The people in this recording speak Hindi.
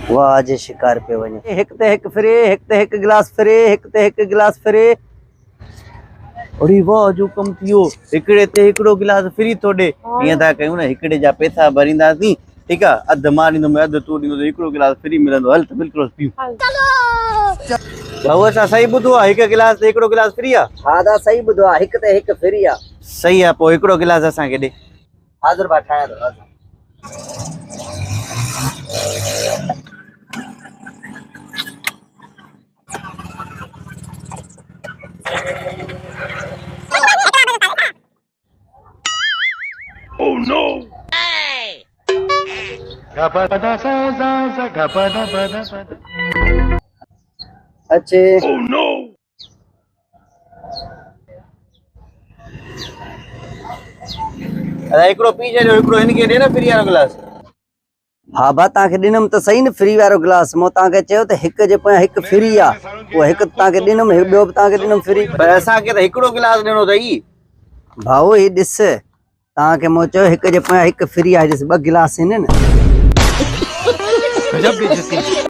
वाह जे शिकार पे वने एक ते एक फ्री एक ते एक गिलास फ्री एक ते एक गिलास फ्री। अरे वाह जो कम थियो हिकड़े ते हिकड़ो गिलास फ्री थोड़े इया था कयूं ना हिकड़े जा पैसा भरींदासी ठीक है अध मां ॾींदो मैं अध तू ॾींदो हिकड़ो गिलास फ्री मिलंदो हल त बिल्कुल पियो भाऊ असां सही ॿुधो आहे हिक गिलास ते हिकड़ो गिलास फ्री आहे। हा दा सही ॿुधो आहे हिक ते हिक फ्री आहे। सही आहे पोइ हिकड़ो गिलास असांखे ॾे। हाज़िर बा ठाहियां थो हाज़िर। Oh no! अच्छे Oh no! अरे एकड़ो पी छॾियो हिकड़ो हिनखे ॾे न फ्री वारो गिलास। हा बा तव्हांखे ॾिनमि त सही न फ्री वारो गिलास मूं तव्हांखे चयो त हिक जे पोयां हिक फ्री आहे पोइ हिकु तव्हांखे ॾिनमि ॿियो बि तव्हांखे ॾिनमि फ्री। पर असांखे त हिकड़ो गिलास ॾिनो अथई। भाऊ ही ॾिस तव्हांखे मूं चयो हिक जे पोयां हिक फ्री आहे ॾिस ॿ गिलास आहिनि न। गजब बेइज्जती।